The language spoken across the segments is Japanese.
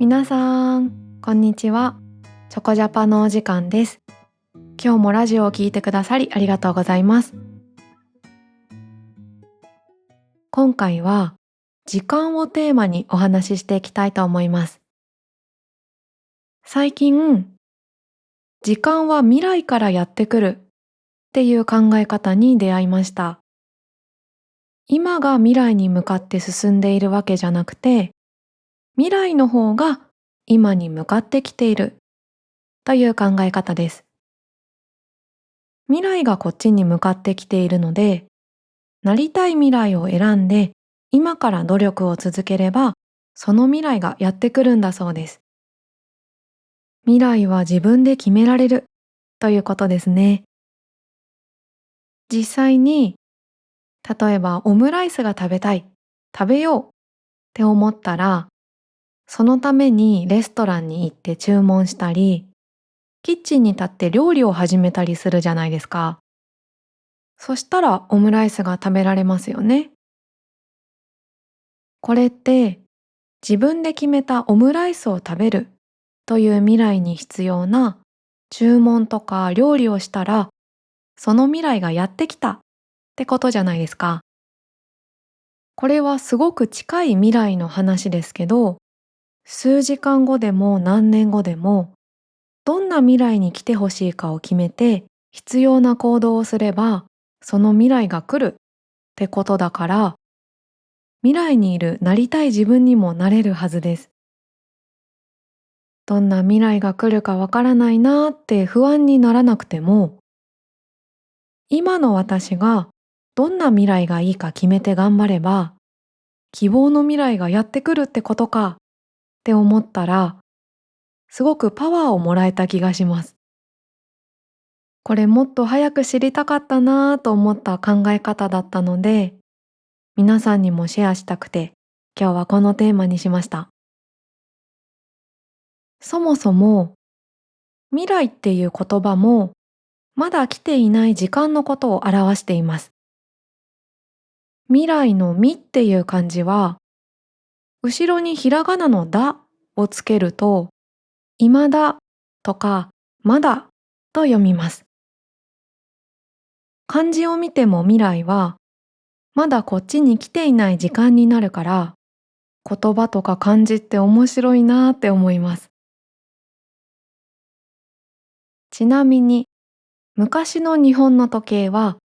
皆さん、こんにちは。チョコジャパのお時間です。今日もラジオを聞いてくださりありがとうございます。今回は時間をテーマにお話ししていきたいと思います。最近、時間は未来からやってくるっていう考え方に出会いました。今が未来に向かって進んでいるわけじゃなくて、未来の方が今に向かってきているという考え方です。未来がこっちに向かってきているので、なりたい未来を選んで今から努力を続ければ、その未来がやってくるんだそうです。未来は自分で決められるということですね。実際に、例えばオムライスが食べたい、食べようって思ったら、そのためにレストランに行って注文したり、キッチンに立って料理を始めたりするじゃないですか。そしたらオムライスが食べられますよね。これって自分で決めたオムライスを食べるという未来に必要な注文とか料理をしたら、その未来がやってきたってことじゃないですか。これはすごく近い未来の話ですけど、数時間後でも何年後でも、どんな未来に来てほしいかを決めて必要な行動をすれば、その未来が来るってことだから、未来にいるなりたい自分にもなれるはずです。どんな未来が来るかわからないなーって不安にならなくても、今の私がどんな未来がいいか決めて頑張れば、希望の未来がやってくるってことかって思ったら、すごくパワーをもらえた気がします。これもっと早く知りたかったなーと思った考え方だったので、皆さんにもシェアしたくて、今日はこのテーマにしました。そもそも、未来っていう言葉も、まだ来ていない時間のことを表しています。未来の未っていう漢字は、後ろにひらがなのだをつけると、今だとかまだと読みます。漢字を見ても未来は、まだこっちに来ていない時間になるから、言葉とか漢字って面白いなーって思います。ちなみに、昔の日本の時計は、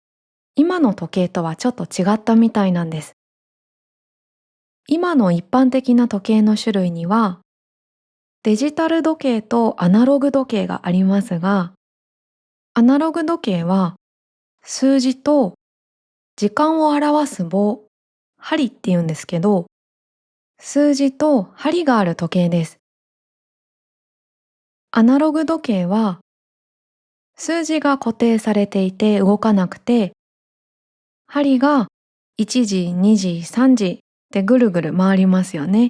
今の時計とはちょっと違ったみたいなんです。今の一般的な時計の種類には、デジタル時計とアナログ時計がありますが、アナログ時計は数字と時間を表す棒、針って言うんですけど、数字と針がある時計です。アナログ時計は数字が固定されていて動かなくて、針が1時、2時、3時ってぐるぐる回りますよね。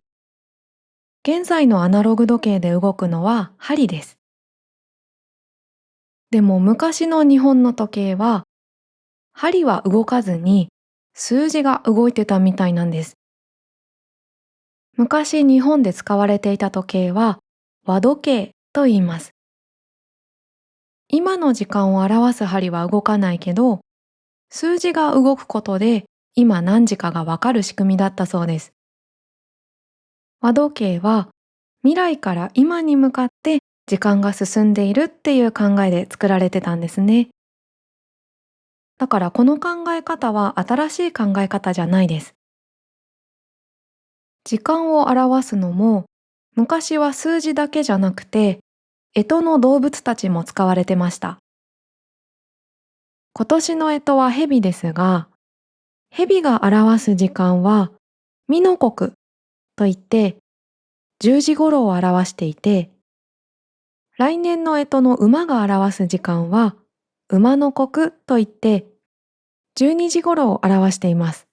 現在のアナログ時計で動くのは針です。でも昔の日本の時計は、針は動かずに数字が動いてたみたいなんです。昔日本で使われていた時計は和時計と言います。今の時間を表す針は動かないけど、数字が動くことで今何時かがわかる仕組みだったそうです。和時計は未来から今に向かって時間が進んでいるっていう考えで作られてたんですね。だからこの考え方は新しい考え方じゃないです。時間を表すのも昔は数字だけじゃなくて、干支の動物たちも使われてました。今年の干支は蛇ですが、蛇が表す時間は亥の刻といって10時頃を表していて、来年の干支の馬が表す時間は馬の刻といって12時頃を表しています。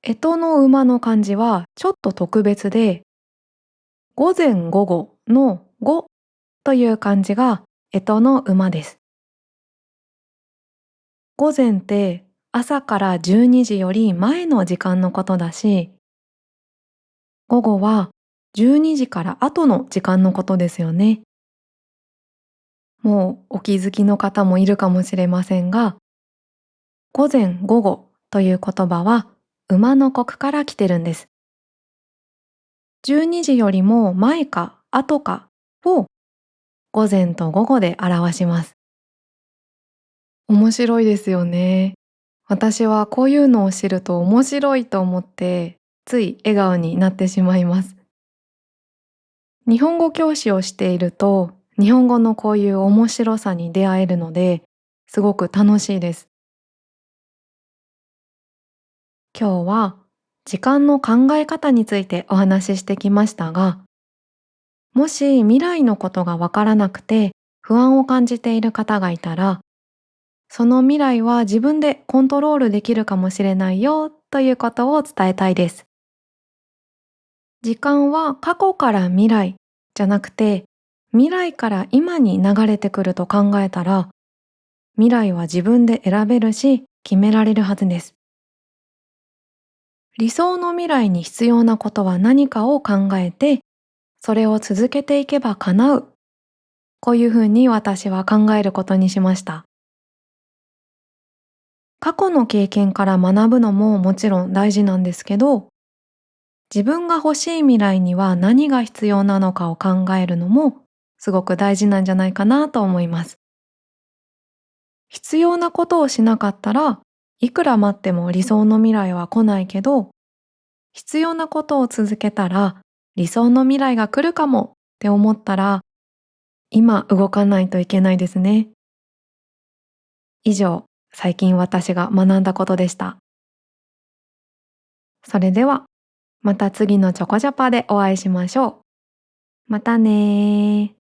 干支の馬の漢字はちょっと特別で、午前午後の午という漢字が干支の馬です。午前って朝から12時より前の時間のことだし、午後は12時から後の時間のことですよね。もうお気づきの方もいるかもしれませんが、午前午後という言葉は馬の刻から来てるんです。12時よりも前か後かを午前と午後で表します。面白いですよね。私はこういうのを知ると面白いと思ってつい笑顔になってしまいます。日本語教師をしていると日本語のこういう面白さに出会えるのですごく楽しいです。今日は時間の考え方についてお話ししてきましたが、もし未来のことがわからなくて不安を感じている方がいたら、その未来は自分でコントロールできるかもしれないよということを伝えたいです。時間は過去から未来じゃなくて、未来から今に流れてくると考えたら、未来は自分で選べるし決められるはずです。理想の未来に必要なことは何かを考えて、それを続けていけば叶う。こういうふうに私は考えることにしました。過去の経験から学ぶのももちろん大事なんですけど、自分が欲しい未来には何が必要なのかを考えるのもすごく大事なんじゃないかなと思います。必要なことをしなかったらいくら待っても理想の未来は来ないけど、必要なことを続けたら理想の未来が来るかもって思ったら、今動かないといけないですね。以上、最近私が学んだことでした。それでは、また次のチョコジャパでお会いしましょう。またねー。